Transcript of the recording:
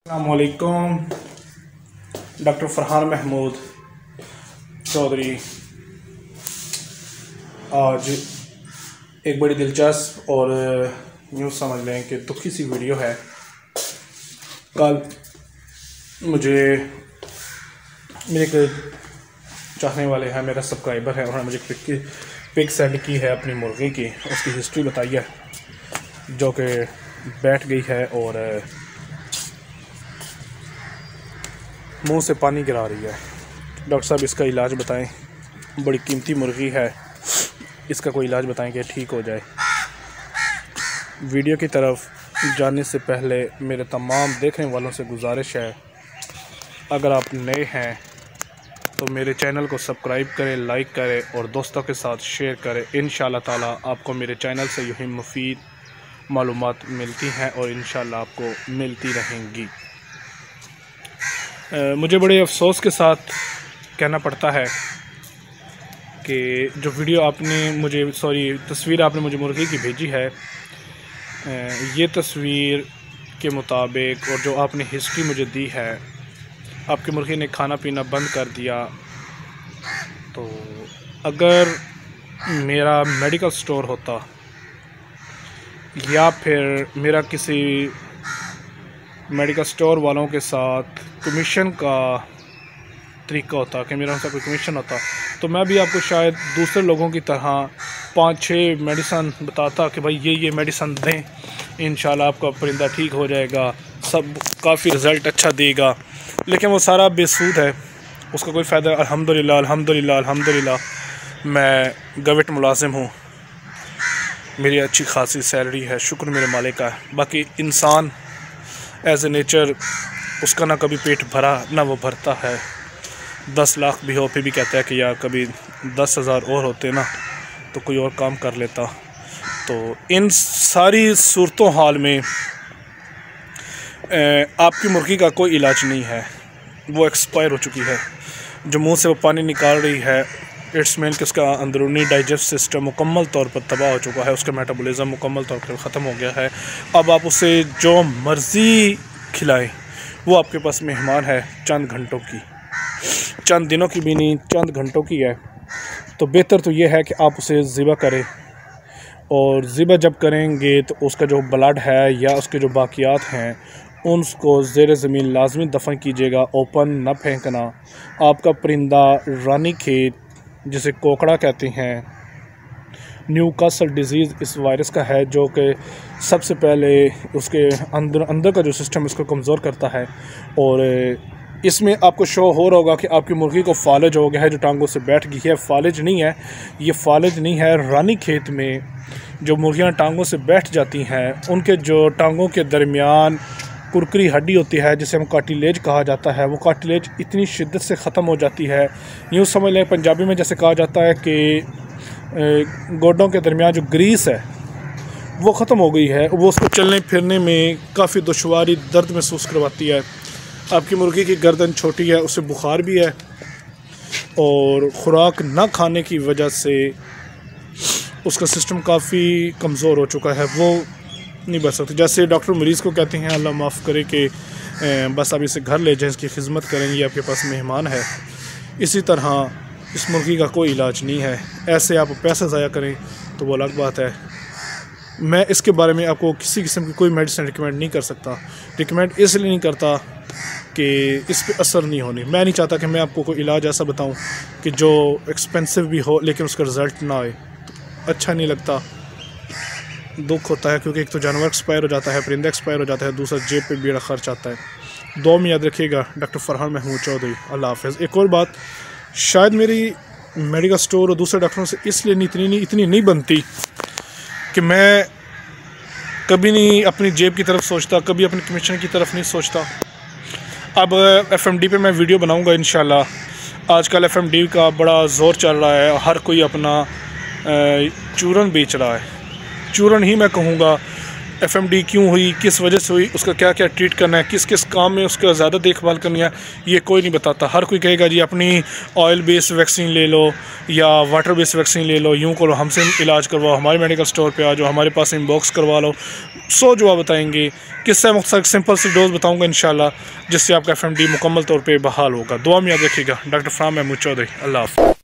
अस्सलामुअलैकुम। डॉक्टर फरहान महमूद चौधरी आज एक बड़ी दिलचस्प और यूँ समझ लें कि दुखी सी वीडियो है। कल मुझे मेरे एक चाहने वाले हैं, मेरा सब्सक्राइबर है, उन्होंने मुझे पिक सेंड की है अपनी मुर्गी की। उसकी हिस्ट्री बताई है जो कि बैठ गई है और मुंह से पानी गिरा रही है। डॉक्टर साहब इसका इलाज बताएं, बड़ी कीमती मुर्गी है, इसका कोई इलाज बताएं कि ठीक हो जाए। वीडियो की तरफ जाने से पहले मेरे तमाम देखने वालों से गुजारिश है, अगर आप नए हैं तो मेरे चैनल को सब्सक्राइब करें, लाइक करें और दोस्तों के साथ शेयर करें। इंशाअल्लाह ताला आपको मेरे चैनल से यूँ ही मुफीद मालूमात मिलती हैं और इंशाअल्लाह आपको मिलती रहेंगी। मुझे बड़े अफसोस के साथ कहना पड़ता है कि जो वीडियो तस्वीर आपने मुझे मुर्गी की भेजी है, ये तस्वीर के मुताबिक और जो आपने हिस्ट्री मुझे दी है, आपकी मुर्गी ने खाना पीना बंद कर दिया। तो अगर मेरा मेडिकल स्टोर होता या फिर मेरा किसी मेडिकल स्टोर वालों के साथ कमीशन का तरीका होता कि मेरा उनसे कोई कमीशन होता, तो मैं भी आपको शायद दूसरे लोगों की तरह 5-6 मेडिसन बताता कि भाई ये मेडिसन दें, इंशाल्लाह आपका परिंदा ठीक हो जाएगा, सब काफ़ी रिज़ल्ट अच्छा देगा। लेकिन वो सारा बेसूद है, उसका कोई फ़ायदा। अल्हम्दुलिल्लाह अल्हम्दुलिल्लाह अल्हम्दुलिल्लाह मैं गवर्नमेंट मुलाजिम हूँ, मेरी अच्छी खासी सैलरी है, शुक्र मेरे मालिक का है। बाकी इंसान एज ए नेचर उसका ना कभी पेट भरा ना वो भरता है। 10 लाख भी हो फिर भी कहता है कि यार कभी 10,000 और होते ना तो कोई और काम कर लेता। तो इन सारी सूरतों हाल में आपकी मुर्गी का कोई इलाज नहीं है, वो एक्सपायर हो चुकी है। जो मुंह से वो पानी निकाल रही है, इट्स मीन कि उसका अंदरूनी डाइजेस्ट सिस्टम मुकम्मल तौर पर तबाह हो चुका है, उसका मेटाबॉलिज्म मुकम्मल तौर पर ख़त्म हो गया है। अब आप उसे जो मर्ज़ी खिलाएं, वो आपके पास मेहमान है चंद घंटों की, चंद दिनों की भी नहीं, चंद घंटों की है। तो बेहतर तो ये है कि आप उसे ज़िबा करें, और ज़िबा जब करेंगे तो उसका जो ब्लड है या उसके जो बाकियात हैं उनको ज़ेर ज़मीन लाजमी दफन कीजिएगा, ओपन न फेंकना। आपका परिंदा रानी खेत जिसे कोकड़ा कहते हैं, न्यूकासल डिज़ीज़ इस वायरस का है जो कि सबसे पहले उसके अंदर का जो सिस्टम इसको कमज़ोर करता है। और इसमें आपको शो हो रहा होगा कि आपकी मुर्गी को फालिज हो गया है, जो टांगों से बैठ गई है। फालिज नहीं है, ये फालिज नहीं है। रानी खेत में जो मुर्गियां टांगों से बैठ जाती हैं, उनके जो टांगों के दरमियान कुरकुरी हड्डी होती है जिसे हम कार्टिलेज कहा जाता है, वो कार्टिलेज इतनी शिद्दत से ख़त्म हो जाती है, यूँ समझ लें पंजाबी में जैसे कहा जाता है कि गोडों के दरमियान जो ग्रीस है वो ख़त्म हो गई है। वो उसको चलने फिरने में काफ़ी दुश्वारी, दर्द महसूस करवाती है। आपकी मुर्गी की गर्दन छोटी है, उसे बुखार भी है और ख़ुराक ना खाने की वजह से उसका सिस्टम काफ़ी कमज़ोर हो चुका है, वो नहीं बच सकती। जैसे डॉक्टर मरीज़ को कहते हैं अल्लाह माफ़ करे कि बस आप इसे घर ले जाएं, इसकी खिदमत करें, ये आपके पास मेहमान है। इसी तरह इस मुर्गी का कोई इलाज नहीं है। ऐसे आप पैसा ज़ाया करें तो वो अलग बात है। मैं इसके बारे में आपको किसी किस्म की कोई मेडिसिन रिकमेंड नहीं कर सकता। रिकमेंड इसलिए नहीं करता कि इस पे असर नहीं होनी। मैं नहीं चाहता कि मैं आपको कोई इलाज ऐसा बताऊं कि जो एक्सपेंसिव भी हो लेकिन उसका रिज़ल्ट ना आए, तो अच्छा नहीं लगता, दुख होता है। क्योंकि एक तो जानवर एक्सपायर हो जाता है, परिंदा एक्सपायर हो जाता है, दूसरा जेब पे भी बड़ा खर्च आता है। दो में याद रखिएगा। डॉक्टर फरहान महमूद चौधरी, अल्लाह हाफ़िज़। एक और बात, शायद मेरी मेडिकल स्टोर और दूसरे डॉक्टरों से इसलिए इतनी नहीं बनती कि मैं कभी नहीं अपनी जेब की तरफ सोचता, कभी अपनी कमीशन की तरफ नहीं सोचता। अब FMD पे मैं वीडियो बनाऊंगा इंशाल्लाह। आजकल FMD का बड़ा ज़ोर चल रहा है, हर कोई अपना चूरन बेच रहा है। चूरन ही मैं कहूँगा FMD क्यों हुई, किस वजह से हुई, उसका क्या क्या ट्रीट करना है, किस किस काम में उसका ज़्यादा देखभाल करनी है, ये कोई नहीं बताता। हर कोई कहेगा जी अपनी ऑयल बेस्ड वैक्सीन ले लो या वाटर बेस्ड वैक्सीन ले लो, यूँ करो, हमसे इलाज करवाओ, हमारे मेडिकल स्टोर पे आ जाओ, हमारे पास इनबॉक्स करवा लो। 100 जवाब बताएंगे, किस्सा मुख्तसर सिंपल सी डोज बताऊँगा इंशाल्लाह, जिससे आपका FMD मुकम्मल तौर पर बहाल होगा। दुआ में याद रखिएगा। डॉक्टर फरहान महमूद चौधरी, अल्लाह हाफ़िज़।